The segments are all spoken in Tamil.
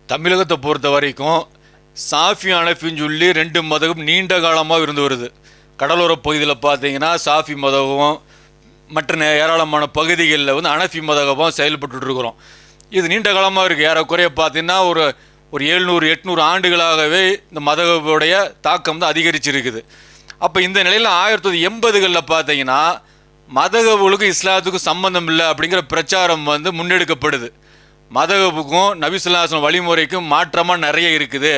தமிழகத்தை பொறுத்த வரைக்கும் சாஃபி அனஃபின்னு சொல்லி ரெண்டு மதகம் நீண்ட காலமாக இருந்து வருது. கடலோர பகுதியில் பார்த்தீங்கன்னா சாஃபி மதகம், மற்ற ஏராளமான பகுதிகளில் வந்து அனஃபி மதகமாக செயல்பட்டு இருக்கிறோம். இது நீண்ட காலமாக இருக்குது. ஏறக்குறைய பார்த்தீங்கன்னா ஒரு 700-800 ஆண்டுகளாகவே இந்த மதகவுடைய தாக்கம் தான் அதிகரிச்சிருக்குது. அப்போ இந்த நிலையில் 1980களில் பார்த்தீங்கன்னா மதகவுகளுக்கும் இஸ்லாத்துக்கும் சம்பந்தம் இல்லை அப்படிங்கிற பிரச்சாரம் வந்து முன்னெடுக்கப்படுது. மதகவுக்கும் நபிசுல்லாஹ் வழிமுறைக்கும் மாற்றமாக நிறைய இருக்குது,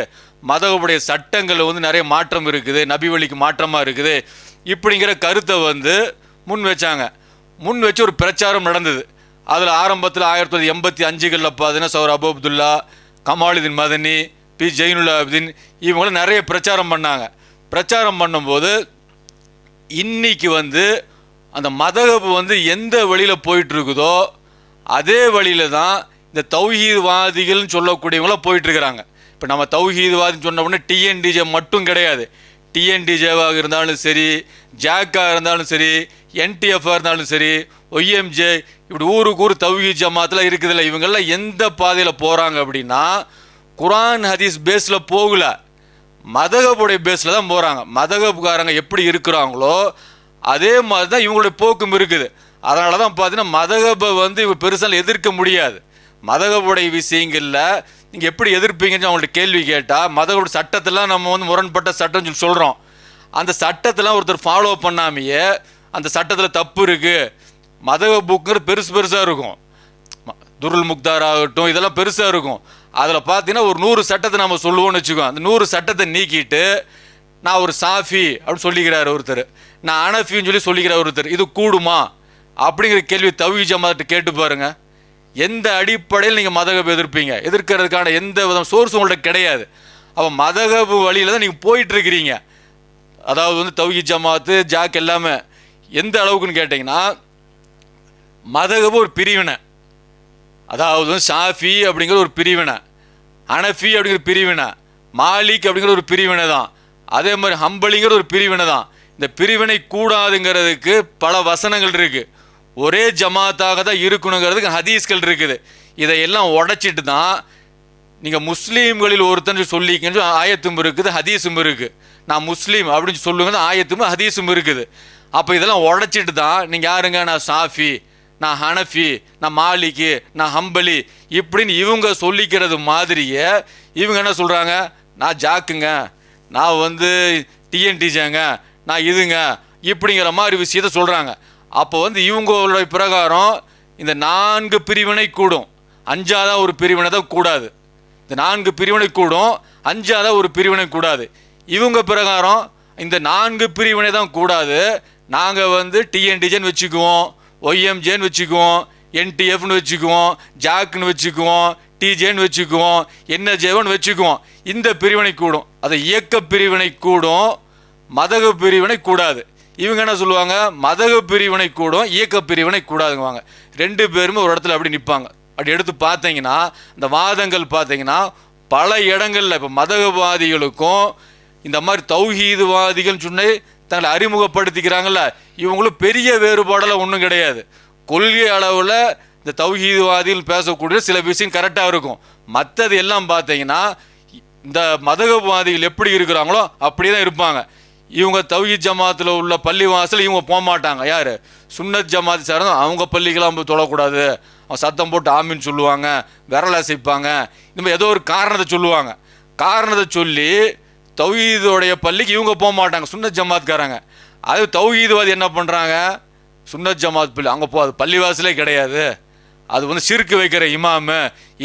மதகவுடைய சட்டங்கள் வந்து நிறைய மாற்றம் இருக்குது, நபி வழிக்கு மாற்றமாக இருக்குது, இப்படிங்கிற கருத்தை வந்து முன் வச்சு ஒரு பிரச்சாரம் நடந்தது. அதில் ஆரம்பத்தில் 1985களில் பார்த்தீங்கன்னா சௌர் அபு அப்துல்லா, கமாலுதீன் மதனி, பி ஜெயினுல் ஆபிதீன் இவங்களும் நிறைய பிரச்சாரம் பண்ணாங்க. பிரச்சாரம் பண்ணும்போது இன்னைக்கு வந்து அந்த மதகபு வந்து எந்த வழியில் போயிட்டுருக்குதோ அதே வழியில் தான் இந்த தௌஹீத்வாதிகள்னு சொல்லக்கூடியவங்களாம் போயிட்டுருக்கிறாங்க. இப்போ நம்ம தௌஹீத்வாதின்னு சொன்ன உடனே டிஎன்டிஜே மட்டும் கிடையாது. டிஎன்டிஜேவாக இருந்தாலும் சரி, ஜாக்காக இருந்தாலும் சரி, என்டிஎஃபாக இருந்தாலும் சரி, ஒய்எம்ஜே, இப்படி ஊருக்கு ஊர் தௌஹீத் ஜமாத்தில் இருக்குதுல்ல, இவங்கெல்லாம் எந்த பாதையில் போகிறாங்க அப்படின்னா குரான் ஹதீஸ் பேஸில் போகல, மதகபுடைய பேஸில் தான் போகிறாங்க. மதகபுக்காரங்க எப்படி இருக்கிறாங்களோ அதே மாதிரி தான் இவங்களுடைய போக்கும் இருக்குது. அதனால தான் பார்த்தீங்கன்னா மதகபை வந்து இவங்க பெருசாக எதிர்க்க முடியாது. மதகபுடைய விஷயங்களில் நீங்கள் எப்படி எதிர்ப்பீங்கன்னு அவங்கள்ட்ட கேள்வி கேட்டால், மதகபுடைய சட்டத்தெல்லாம் நம்ம வந்து முரண்பட்ட சட்டம்னு சொல்லி சொல்கிறோம். அந்த சட்டத்தெல்லாம் ஒருத்தர் ஃபாலோ பண்ணாமையே அந்த சட்டத்தில் தப்பு இருக்குது, மதகபுக்குங்கிறது பெருசாக இருக்கும், துருல் முக்தார் ஆகட்டும், இதெல்லாம் பெருசாக இருக்கும். அதில் பார்த்தீங்கன்னா ஒரு 100 சட்டத்தை நம்ம சொல்லுவோம்னு வச்சுக்கோம். அந்த 100 சட்டத்தை நீக்கிட்டு நான் ஒரு சாஃபி அப்படின்னு சொல்லிக்கிறார் ஒருத்தர், நான் அனஃபின்னு சொல்லி சொல்லிக்கிறார் ஒருத்தர், இது கூடுமா அப்படிங்கிற கேள்வி தௌஹீத் ஜமாத்தை கேட்டு பாருங்க. எந்த அடிப்படையில் நீங்கள் மதகபு எதிர்ப்பீங்க? எதிர்க்கிறதுக்கான எந்த விதம் சோர்ஸ் உங்கள்கிட்ட கிடையாது. அப்போ மதகபு வழியில் தான் நீங்கள் போயிட்டுருக்கிறீங்க. அதாவது வந்து தௌஹீத் ஜமாத்து, ஜாக் எல்லாமே எந்த அளவுக்குன்னு கேட்டிங்கன்னா, மதகபு ஒரு பிரிவினை, அதாவது ஷாஃபி அப்படிங்கிற ஒரு பிரிவினை, அனஃபி அப்படிங்கிற பிரிவினை, மாலிக் அப்படிங்கிற ஒரு பிரிவினை தான், அதே மாதிரி ஹம்பலிங்கிற ஒரு பிரிவினை தான். இந்த பிரிவினை கூடாதுங்கிறதுக்கு பல வசனங்கள் இருக்குது. ஒரே ஜமாத்தாக தான் இருக்கணுங்கிறதுக்கு ஹதீஸ்கள் இருக்குது. இதையெல்லாம் உடைச்சிட்டு தான் நீங்கள் முஸ்லீம்களில் ஒருத்தன் சொல்லிக்கன்னு ஆயத்தும் இருக்குது, ஹதீஸும் இருக்குது. நான் முஸ்லீம் அப்படின்னு சொல்லுங்க, ஆயத்தும் ஹதீஸும் இருக்குது. அப்போ இதெல்லாம் உடைச்சிட்டு தான் நீங்கள் யாருங்க, நான் சாஃபி, நான் ஹனஃபி, நான் மாலிக்கு, நான் ஹம்பலி இப்படின்னு இவங்க சொல்லிக்கிறது மாதிரியே இவங்க என்ன சொல்கிறாங்க, நான் ஜாக்குங்க, நான் வந்து டிஎன்டிஜேங்க, நான் இதுங்க இப்படிங்கிற மாதிரி விஷயத்த சொல்கிறாங்க. அப்போ வந்து இவங்களுடைய பிரகாரம் இந்த 4 பிரிவினை கூடும், 5ஆவது ஒரு பிரிவினை தான் கூடாது. இந்த 4 பிரிவினை கூடும், 5ஆவது ஒரு பிரிவினை கூடாது. இவங்க பிரகாரம் இந்த 4 பிரிவினை தான் கூடாது. நாங்கள் வந்து டிஎன்டிஜேன்னு வச்சுக்குவோம், ஒய்எம்ஜேன்னு வச்சுக்குவோம், என்டிஎஃப்னு வச்சுக்குவோம், ஜாக்குன்னு வச்சுக்குவோம், டிஜேன்னு வச்சுக்குவோம், என்ஜேவன்னு வச்சுக்குவோம். இந்த பிரிவினை கூடும், அதை இயக்க பிரிவினை கூடும், மதக பிரிவினை கூடாது. இவங்க என்ன சொல்லுவாங்க, மதக பிரிவினை கூடும், இயக்க பிரிவினை கூடாதுங்குவாங்க. 2 பேருமே ஒரு இடத்துல அப்படி நிற்பாங்க. அப்படி எடுத்து பார்த்தீங்கன்னா இந்த வாதங்கள் பார்த்தீங்கன்னா பல இடங்களில் இப்போ மதகவாதிகளுக்கும் இந்த மாதிரி தௌஹீதுவாதிகள் சொன்ன தங்களை அறிமுகப்படுத்திக்கிறாங்கல்ல, இவங்களும் பெரிய வேறுபாடெல்லாம் ஒன்றும் கிடையாது. கொள்கை அளவில் இந்த தௌஹீதுவாதிகள் பேசக்கூடிய சில விஷயம் கரெக்டாக இருக்கும். மற்றது எல்லாம் பார்த்தீங்கன்னா இந்த மதகவாதிகள் எப்படி இருக்கிறாங்களோ அப்படி தான் இருப்பாங்க. இவங்க தௌஹீத் ஜமாத்தில் உள்ள பள்ளி வாசல் இவங்க போக மாட்டாங்க. யார், சுன்னத் ஜமாத்து சார்ந்த அவங்க பள்ளிக்கெல்லாம் போய் தொழக்கூடாது, அவங்க சத்தம் போட்டு ஆமின்னு சொல்லுவாங்க, விரல் அசைப்பாங்க, இந்த மாதிரி ஏதோ ஒரு காரணத்தை சொல்லுவாங்க. காரணத்தை சொல்லி தௌஹீதுடைய பள்ளிக்கு இவங்க போக மாட்டாங்க, சுன்னத் ஜமாத்காரங்க. அது தௌஹீதுவாதி என்ன பண்ணுறாங்க, சுன்னத் ஜமாத் பள்ளி அங்கே அது பள்ளிவாசலே கிடையாது, அது வந்து சிறுக்கு வைக்கிற இமாமு,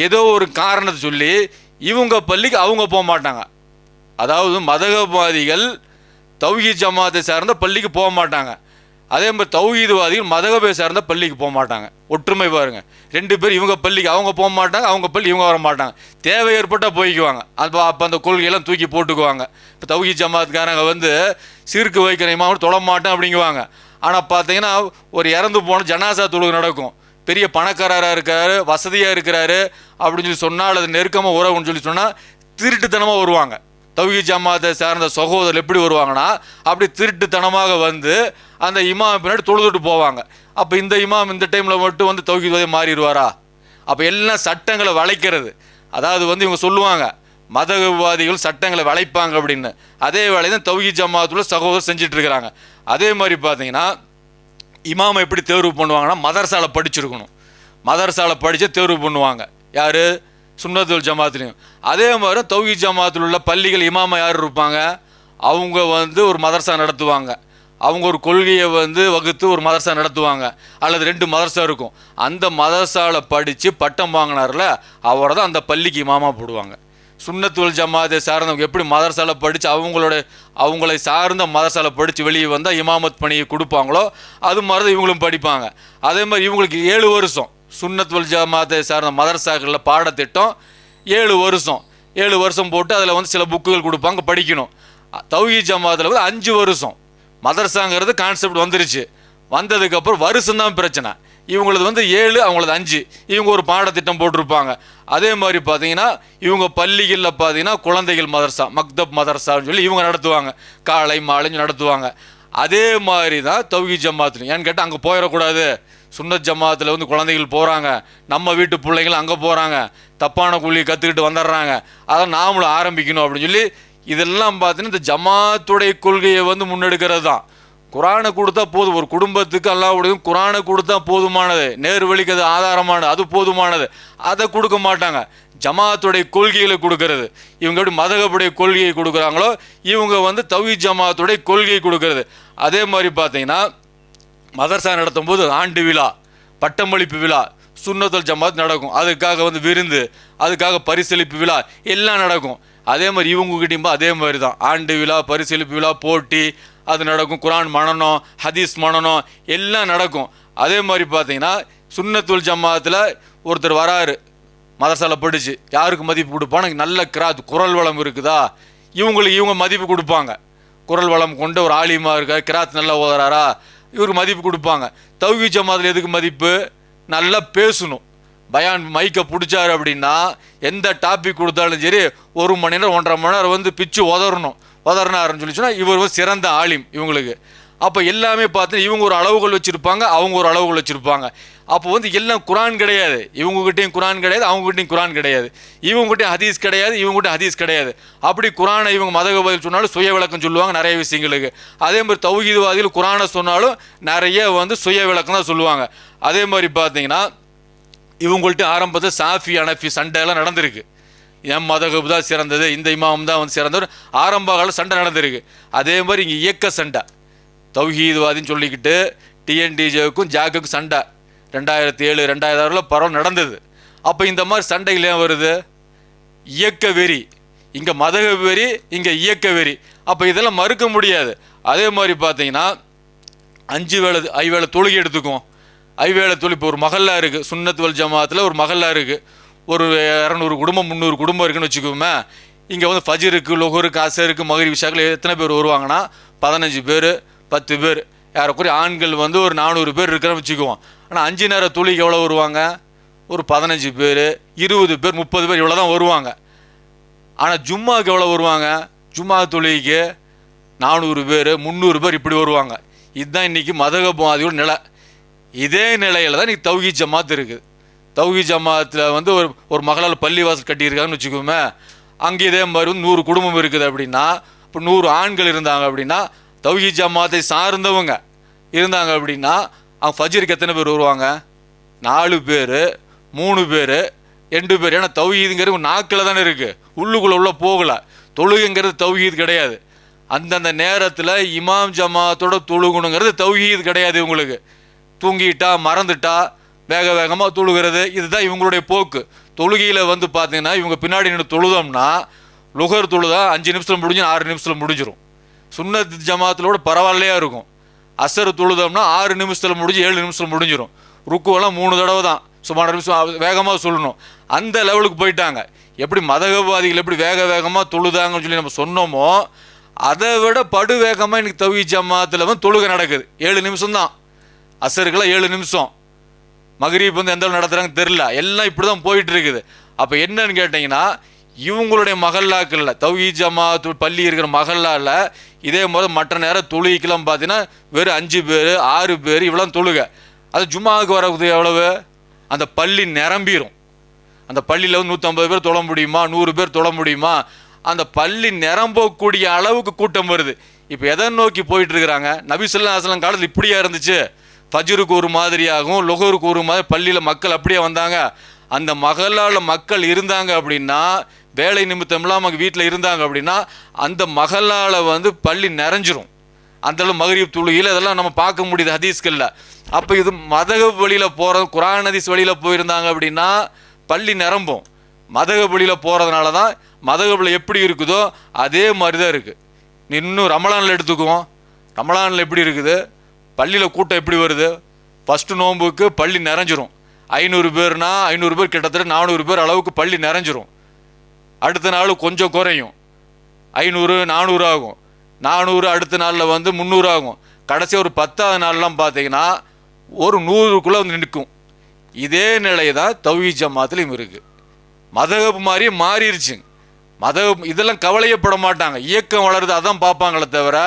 ஏதோ ஒரு காரணத்தை சொல்லி இவங்க பள்ளிக்கு அவங்க போக மாட்டாங்க. அதாவது மதகவாதிகள் தௌஹீத் ஜமாத்தை சார்ந்த பள்ளிக்கு போக மாட்டாங்க, அதே மாதிரி தௌஹீதுவாதிகள் மதகபை சார்ந்த பள்ளிக்கு போக மாட்டாங்க. ஒற்றுமை பாருங்க, 2 பேர் இவங்க பள்ளிக்கு அவங்க போக மாட்டாங்க, அவங்க பள்ளி இவங்க வர மாட்டாங்க. தேவை ஏற்பட்டால் போய்க்குவாங்க. அப்போ அந்த கொள்கையெல்லாம் தூக்கி போட்டுக்குவாங்க. இப்போ தௌஹீத் ஜமாத்காரங்க வந்து சிறுக்கு வைக்கிற இமாமு தொழ மாட்டேன் அப்படிங்குவாங்க. ஆனால் பார்த்தீங்கன்னா ஒரு இறந்து போன ஜனாசா தொழுகை நடக்கும், பெரிய பணக்காரராக இருக்காரு, வசதியாக இருக்கிறாரு அப்படின்னு சொல்லி சொன்னால், அது நெருக்கமாக உறவுன்னு சொல்லி சொன்னால் திருட்டுத்தனமாக வருவாங்க. தௌஹீத் ஜமாத்தை சார்ந்த சகோதரர் எப்படி வருவாங்கன்னா அப்படி திருட்டுத்தனமாக வந்து அந்த இமாம் பின்னாடி தொழுதுட்டு போவாங்க. அப்போ இந்த இமாம் இந்த டைமில் மட்டும் வந்து தௌஹீத்வாதி மாறிடுவாரா? அப்போ எல்லாம் சட்டங்களை வளைக்கிறது. அதாவது வந்து இவங்க சொல்லுவாங்க மதவாதிகள் சட்டங்களை வளைப்பாங்க அப்படின்னு. அதே வேலையை தான் தௌஹீத் ஜமாத்துல சகோதரர் செஞ்சுட்டு இருக்கிறாங்க. அதே மாதிரி பார்த்தீங்கன்னா இமாமை எப்படி தேர்வு பண்ணுவாங்கன்னா மதரசால படிச்சிருக்கணும். மதரசால படித்து தேர்வு பண்ணுவாங்க. யார்? சுன்னத்துல் ஜமாத்துலையும். அதே மாதிரி தௌஹீத் ஜமாத்தில் உள்ள பள்ளிகள் இமாமா யார் இருப்பாங்க? அவங்க வந்து ஒரு மதரசா நடத்துவாங்க. அவங்க ஒரு கொள்கையை வந்து வகுத்து ஒரு மதரசா நடத்துவாங்க. அல்லது 2 மதரசா இருக்கும். அந்த மதரசாவில் படித்து பட்டம் வாங்கினார்ல அவரை தான் அந்த பள்ளிக்கு இமாமா போடுவாங்க. சுன்னத்துல் ஜமாத்தை சார்ந்தவங்க எப்படி மதரசாவில் படித்து அவங்களை சார்ந்த மதரசாவில் படித்து வெளியே வந்தால் இமாமத் பணியை கொடுப்பாங்களோ அது மாதிரி தான் இவங்களும் படிப்பாங்க. அதே மாதிரி இவங்களுக்கு 7 வருஷம் சுன்னத்துல் ஜமாத்தை சார்ந்த மதரசாக்களில் பாடத்திட்டம் 7 வருஷம் போட்டு அதில் வந்து சில புக்குகள் கொடுப்பாங்க, படிக்கணும். தௌஹீத் ஜமாத்தில் வந்து 5 வருஷம் மதரசாங்கிறது கான்செப்ட் வந்துருச்சு. வந்ததுக்கப்புறம் வருஷம்தான் பிரச்சனை. இவங்களது வந்து 7, அவங்களது 5. இவங்க ஒரு பாடத்திட்டம் போட்டிருப்பாங்க. அதே மாதிரி பார்த்தீங்கன்னா இவங்க பள்ளிகளில் பார்த்தீங்கன்னா குழந்தைகள் மதரசா, மக்தப் மதரசான்னு சொல்லி இவங்க நடத்துவாங்க. காலை மாலைன்னு நடத்துவாங்க. அதே மாதிரி தான் தௌஹீத் ஜமாத்துலையும். ஏன்னு கேட்டால் அங்கே போயிடக்கூடாது. சுன்னத் ஜமாத்தில் வந்து குழந்தைகள் போகிறாங்க, நம்ம வீட்டு பிள்ளைங்களும் அங்கே போகிறாங்க, தப்பான கூலி கற்றுக்கிட்டு வந்துடுறாங்க, அதை நாமளும் ஆரம்பிக்கணும் அப்படின்னு சொல்லி இதெல்லாம் பார்த்தீங்கன்னா இந்த ஜமாத்துடைய கொள்கையை வந்து முன்னெடுக்கிறது தான். குரானை கொடுத்தா போதும். ஒரு குடும்பத்துக்கு அல்லாஹ்வுடையும் குரானை கொடுத்தா போதுமானது, நேர்வழிக்கு அது ஆதாரமானது, அது போதுமானது. அதை கொடுக்க மாட்டாங்க. ஜமாத்துடைய கொள்கைகளை கொடுக்கறது. இவங்க எப்படி மதகபுடைய கொள்கையை கொடுக்குறாங்களோ இவங்க வந்து தௌஹீத் ஜமாத்துடைய கொள்கையை கொடுக்கறது. அதே மாதிரி பார்த்தீங்கன்னா மதரசா நடத்தும் போது ஆண்டு விழா, பட்டமளிப்பு விழா சுன்னத்துல் ஜமாத் நடக்கும். அதுக்காக வந்து விருந்து, அதுக்காக பரிசளிப்பு விழா எல்லாம் நடக்கும். அதே மாதிரி இவங்ககிட்டையும் அதே மாதிரி தான் ஆண்டு விழா, பரிசளிப்பு விழா, போட்டி அது நடக்கும். குரான் மனனம், ஹதீஸ் மனனம் எல்லாம் நடக்கும். அதே மாதிரி பார்த்தீங்கன்னா சுன்னத்துல் ஜமாத்தில் ஒருத்தர் வராரு மதரசாவில் படித்து, யாருக்கு மதிப்பு கொடுப்பான்னு நல்ல கிராத் குரல் வளம் இருக்குதா இவங்க மதிப்பு கொடுப்பாங்க. குரல் வளம் கொண்ட ஒரு ஆலிமா இருக்கா, கிராத் நல்லா ஓதுறாரா, இவருக்கு மதிப்பு கொடுப்பாங்க. தௌஹீத் ஜமாத்தில் எதுக்கு மதிப்பு? நல்லா பேசணும். பயான் மைக்கை பிடிச்சாரு அப்படின்னா எந்த டாபிக் கொடுத்தாலும் சரி 1 மணி நேரம் 1.5 மணி நேரம் வந்து பிச்சு உதறினாருன்னு சொல்லிச்சுன்னா இவர் வந்து சிறந்த ஆலிம் இவங்களுக்கு. அப்போ எல்லாமே பார்த்து இவங்க ஒரு அளவுகள் வச்சுருப்பாங்க, அவங்க ஒரு அளவுகள் வச்சுருப்பாங்க. அப்போ வந்து எல்லாம் குரான் கிடையாது. இவங்ககிட்டையும் குரான் கிடையாது, அவங்ககிட்டையும் குரான் கிடையாது. இவங்ககிட்டையும் ஹதீஸ் கிடையாது, இவங்ககிட்டையும் ஹதீஸ் கிடையாது. அப்படி குரானை இவங்க மதகபதில் சொன்னாலும் சுய விளக்கம் சொல்லுவாங்க நிறைய விஷயங்களுக்கு. அதே மாதிரி தௌஹீத்வாதிகள் குரானை சொன்னாலும் நிறைய வந்து சுய விளக்கம் தான் சொல்லுவாங்க. அதே மாதிரி பார்த்தீங்கன்னா இவங்கள்ட்ட ஆரம்பத்தில் சாஃபி அனஃபி சண்டையெல்லாம் நடந்திருக்கு. என் மதகபு தான் சிறந்தது, இந்த இமாம் தான் வந்து சிறந்தவர், ஆரம்ப கால சண்டை நடந்திருக்கு. அதே மாதிரி இங்கே இயக்க சண்டை, தௌஹீத்வாதின்னு சொல்லிக்கிட்டு டிஎன்டிஜேவுக்கும் ஜாக்குக்கும் சண்டை 2007 2006 பரவல் நடந்தது. அப்போ இந்த மாதிரி சண்டைகள் ஏன் வருது? இயக்க வெறி. இங்கே மதகபு வெறி, இங்கே இயக்க வெறி. அப்போ இதெல்லாம் மறுக்க முடியாது. அதே மாதிரி பார்த்தீங்கன்னா 5 வேளை தொழுகை எடுத்துக்கும். 5 வேளை தொழுகை இப்போ ஒரு மஹல்லா இருக்குது, சுன்னத்துல் ஜமாத்தில் ஒரு மஹல்லா இருக்குது, ஒரு 200 குடும்பம் 300 குடும்பம் இருக்குன்னு வச்சுக்கோமே. இங்கே வந்து ஃபஜ்ருக்கு, லொஹருக்கு, அசருக்கு, மக்ரிப், இஷாக்கு எத்தனை பேர் வருவாங்கன்னா 15 பேர் 10 பேர், யாரைக்குரிய ஆண்கள் வந்து ஒரு 400 பேர் இருக்கிறன்னு வச்சுக்குவோம். ஆனால் 5 நேர தொழுகைக்கு எவ்வளோ வருவாங்க? ஒரு 15 பேர் 20 பேர் 30 பேர் இவ்வளோ தான் வருவாங்க. ஆனால் ஜும்மாவுக்கு எவ்வளோ வருவாங்க? ஜும்மா தொழுகைக்கு 400 பேர் 300 பேர் இப்படி வருவாங்க. இதுதான் இன்றைக்கி மதகபாதியோட நிலை. இதே நிலையில் தான் இன்றைக்கி தௌஹீத் ஜமாத் இருக்குது. தௌஹீத் ஜமாத்தில் வந்து ஒரு மகளால் பள்ளிவாசல் கட்டியிருக்காங்கன்னு வச்சுக்கோமே. அங்கே இதே மாதிரி வந்து 100 குடும்பம் இருக்குது அப்படின்னா, இப்போ 100 ஆண்கள் இருந்தாங்க அப்படின்னா, தௌஹீத் ஜமாத்தை சார்ந்தவங்க இருந்தாங்க அப்படின்னா அவங்க ஃபஜ்ருக்கு எத்தனை பேர் வருவாங்க? 4 பேர் 3 பேர் 2 பேர். ஏன்னா தௌஹீதுங்கிறது நாக்கில் தானே இருக்குது, உள்ளுக்குள்ளே உள்ள போகலை. தொழுகைங்கிறது தௌஹீத் கிடையாது. அந்தந்த நேரத்தில் இமாம் ஜமாத்தோட தொழுகணுங்கிறது தௌஹீத் கிடையாது. இவங்களுக்கு தூங்கிட்டா மறந்துட்டா வேக வேகமாக தொழுகிறது, இதுதான் இவங்களுடைய போக்கு. தொழுகையில் வந்து பார்த்தீங்கன்னா இவங்க பின்னாடி நின்று தொழுதோம்னா லுகர் தொழுதா 5 நிமிஷத்தில் முடிஞ்சு 6 நிமிஷத்தில் முடிஞ்சிடும். சுன்னத் ஜமாத்திலோட பரவாயில்லையாக இருக்கும். அசர் தொழுதோம்னா 6 நிமிஷத்தில் முடிஞ்சு 7 நிமிஷத்தில் முடிஞ்சிடும். ருக்குவெல்லாம் 3 தடவை தான், சுமார் நிமிஷம் வேகமாக சொல்லணும். அந்த லெவலுக்கு போயிட்டாங்க. எப்படி மதகவாதிகள் எப்படி வேக வேகமாக தொழுதாங்கன்னு சொல்லி நம்ம சொன்னோமோ அதை விட படு வேகமாக இன்றைக்கி தௌஹீத் ஜமாத்தில் வந்து தொழுகை நடக்குது. 7 நிமிஷம் தான், அசருக்கெல்லாம் 7 நிமிஷம். மக்ரிப் வந்து எந்த நடத்துகிறாங்க தெரில, எல்லாம் இப்படி தான் போயிட்டு இருக்குது. அப்போ என்னன்னு கேட்டிங்கன்னா இவங்களுடைய மஹல்லாக்களில் தௌஹீத் ஜமாத் பள்ளி இருக்கிற மஹல்லாவில் இதே மாதிரி மற்ற நேரம் தொழுகைக்கெல்லாம் பார்த்தீங்கன்னா வெறும் 5 பேர் 6 பேர் இவ்வளோ தொழுக. அது ஜும்மாவுக்கு வரது எவ்வளவு? அந்த பள்ளி நிரம்பிடும். அந்த பள்ளியில் வந்து 150 பேர் தொழ முடியுமா, 100 பேர் தொழ முடியுமா? அந்த பள்ளி நிரம்பக்கூடிய அளவுக்கு கூட்டம் வருது. இப்போ எதை நோக்கி போயிட்டு இருக்கிறாங்க? நபி ஸல்லல்லாஹு அலைஹி வஸல்லம் காலத்தில் இப்படியா இருந்துச்சு? ஃபஜ்ருக்கு ஒரு மாதிரியாகும், லுஹருக்கு ஒரு மாதிரி பள்ளியில் மக்கள் அப்படியே வந்தாங்க. அந்த மகளால் மக்கள் இருந்தாங்க அப்படின்னா, வேலை நிமித்தம் இல்லாமல் வீட்டில் இருந்தாங்க அப்படின்னா, அந்த மகளால் வந்து பள்ளி நிறைஞ்சிரும். அந்தளவு மகரிப் தொழுகையில் இதெல்லாம் நம்ம பார்க்க முடியுது ஹதீஸ்களில். அப்போ இது மதகப் வழியில் போகிற குர்ஆன் ஹதீஸ் வழியில் போயிருந்தாங்க அப்படின்னா பள்ளி நிரம்பும். மதகப் வழியில் போகிறதுனால தான் மதகப்பில் எப்படி இருக்குதோ அதே மாதிரி தான் இருக்குது. இன்னும் ரமலானில் எடுத்துக்குவோம். ரமலானில் எப்படி இருக்குது? பள்ளியில் கூட்டம் எப்படி வருது? ஃபஸ்ட்டு நோன்புக்கு பள்ளி நிறைஞ்சிரும். 500 பேர்னா 500 பேர் கிட்டத்தட்ட 400 பேர் அளவுக்கு பள்ளி நிறைஞ்சிரும். அடுத்த நாள் கொஞ்சம் குறையும், 500 400 ஆகும். 400 அடுத்த நாளில் வந்து 300 ஆகும். கடைசி ஒரு 10ஆவது நாள்லாம் பார்த்தீங்கன்னா ஒரு 100க்குள்ளே வந்து நிற்கும். இதே நிலை தான் தௌஹீத் ஜமாத்துலையும் இருக்குது. மதகப் மாதிரியே மாறிடுச்சு. மதகப் இதெல்லாம் கவலையப்பட மாட்டாங்க. இயக்கம் வளருது அதான் பார்ப்பாங்களே தவிர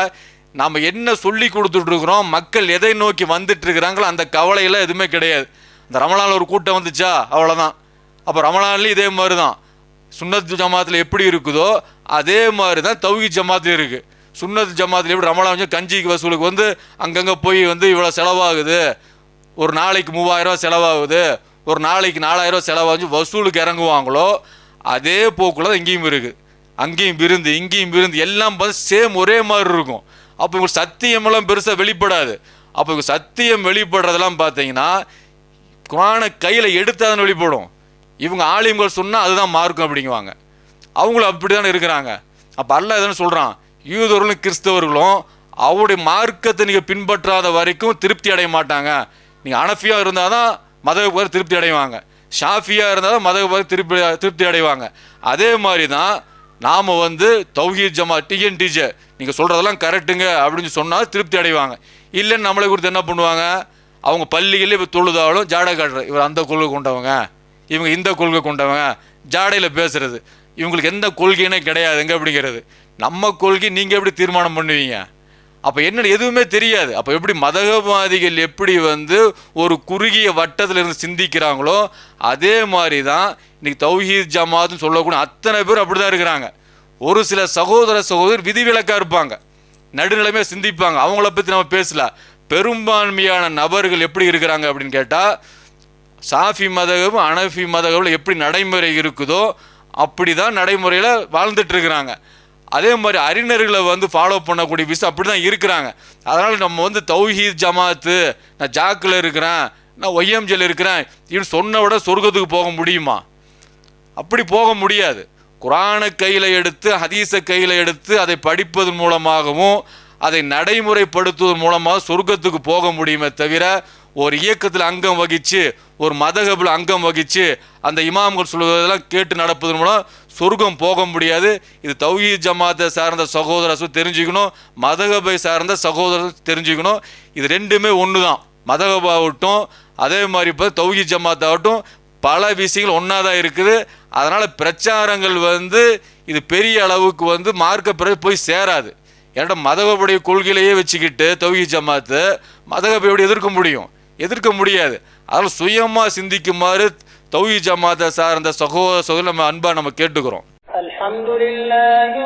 நாம் என்ன சொல்லி கொடுத்துட்ருக்குறோம், மக்கள் எதை நோக்கி வந்துட்டுருக்குறாங்களோ அந்த கவலையெல்லாம் எதுவுமே கிடையாது. இந்த ரமலானில் ஒரு கூட்டம் வந்துச்சா அவ்வளோதான். அப்போ ரமலான்லேயும் இதே மாதிரி தான். சுன்னத் ஜமாத்தில் எப்படி இருக்குதோ அதே மாதிரி தான் தௌஹீத் ஜமாத்தில் இருக்குது. சுன்னத் ஜமாத்தில் எப்படி ரமலான் வந்து கஞ்சிக்கு வசூலுக்கு வந்து அங்கங்கே போய் வந்து இவ்வளோ செலவாகுது, ஒரு நாளைக்கு 3000 செலவாகுது, ஒரு நாளைக்கு 4000 செலவாகுது வசூலுக்கு இறங்குவாங்களோ அதே போக்குள்ள தான் இங்கேயும் இருக்குது. அங்கேயும் விருந்து இங்கேயும் விருந்து எல்லாம் பார்த்து சேம் ஒரே மாதிரி இருக்கும். அப்போ இவங்க சத்தியமெல்லாம் பெருசாக வெளிப்படாது. அப்போ இவங்க சத்தியம் வெளிப்படுறதெல்லாம் பார்த்தீங்கன்னா குர்ஆனை கையில் எடுத்தாதான் வெளிப்படும். இவங்க ஆலிம்கள் சொன்னால் அதுதான் மார்க்கும் அப்படிங்குவாங்க. அவங்களும் அப்படி தானே இருக்கிறாங்க. அப்போ அல்லாஹ் எதுன்னு சொல்கிறான், யூதர்களும் கிறிஸ்தவர்களும் அவருடைய மார்க்கத்தை நீங்கள் பின்பற்றாத வரைக்கும் திருப்தி அடைய மாட்டாங்க. நீங்கள் அனஃபியாக இருந்தால் தான் மதகுபார் திருப்தி அடைவாங்க, ஷாஃபியாக இருந்தால் தான் மதகுபார் திருப்தி அடைவாங்க. அதே மாதிரி தான் நாம் வந்து தௌஹீத் ஜமாத் டிஎன்டிஜே நீங்கள் சொல்கிறதெல்லாம் கரெக்டுங்க அப்படின்னு சொன்னால் திருப்தி அடைவாங்க. இல்லைன்னு நம்மளை குறித்து என்ன பண்ணுவாங்க? அவங்க பள்ளிகளே இப்போ தொழுதாலும் ஜாடை காட்டுற, இவர் அந்த கொள்கை கொண்டவங்க, இவங்க இந்த கொள்கை கொண்டவங்க, ஜாடையில் பேசுகிறது, இவங்களுக்கு எந்த கொள்கையினே கிடையாதுங்க அப்படிங்கிறது. நம்ம கொள்கை நீங்கள் எப்படி தீர்மானம் பண்ணுவீங்க? அப்போ என்ன எதுவுமே தெரியாது. அப்போ எப்படி மதகவாதிகள் எப்படி வந்து ஒரு குறுகிய வட்டத்தில் இருந்து சிந்திக்கிறாங்களோ அதே மாதிரி தான் இன்னைக்கு தௌஹீத் ஜமாத்னு சொல்லக்கூடிய அத்தனை பேர் அப்படி தான் இருக்கிறாங்க. ஒரு சில சகோதரர் விதிவிலக்காக இருப்பாங்க, நடுநிலைமையாக சிந்திப்பாங்க. அவங்கள பற்றி நம்ம பேசல. பெரும்பான்மையான நபர்கள் எப்படி இருக்கிறாங்க அப்படின்னு கேட்டால், சாஃபி மதகம் அனஃபி மதகவில் எப்படி நடைமுறை இருக்குதோ அப்படி தான் நடைமுறையில் வாழ்ந்துட்டு இருக்கிறாங்க. அதே மாதிரி அறிஞர்களை வந்து ஃபாலோ பண்ணக்கூடிய விஷயம் அப்படி தான் இருக்கிறாங்க. அதனால் நம்ம வந்து தௌஹீத் ஜமாத்து, நான் ஜாக்கில் இருக்கிறேன், நான் ஒய்எம்ஜியில் இருக்கிறேன் இப்படின்னு சொன்ன விட சொர்க்கத்துக்கு போக முடியுமா? அப்படி போக முடியாது. குர்ஆனை கையில் எடுத்து ஹதீஸை கையில் எடுத்து அதை படிப்பதன் மூலமாகவும் அதை நடைமுறைப்படுத்துவதன் மூலமாக சொர்க்கத்துக்கு போக முடியுமே தவிர ஒரு இயக்கத்தில் அங்கம் வகித்து ஒரு மதகபில் அங்கம் வகித்து அந்த இமாம்கள் சொல்வதெல்லாம் கேட்டு நடப்பதன் மூலம் சொர்க்கம் போக முடியாது. இது தௌஹீத் ஜமாத்தை சார்ந்த சகோதரர் தெரிஞ்சுக்கணும், மதகபை சார்ந்த சகோதரர் தெரிஞ்சுக்கணும். இது ரெண்டுமே ஒன்று தான். மதகபாகட்டும் அதே மாதிரி இப்போ தௌஹீத் ஜமாத் ஆகட்டும் பல விஷயங்கள் ஒன்றா தான் இருக்குது. அதனால் பிரச்சாரங்கள் வந்து இது பெரிய அளவுக்கு வந்து மார்க்க பிறகு போய் சேராது. ஏன்னா மதகபுடைய கொள்கையிலேயே வச்சுக்கிட்டு தௌஹீத் ஜமாத்து மதகபை எப்படி எதிர்க்க முடியும்? எதிர்க்க முடியாது. அதனால் சுயமாக சிந்திக்குமாறு தௌஹீத் ஜமாத்தை சார்ந்த சகோதர நம்ம அன்பா நம்ம கேட்டுக்கிறோம். அல்ஹம்துலில்லாஹி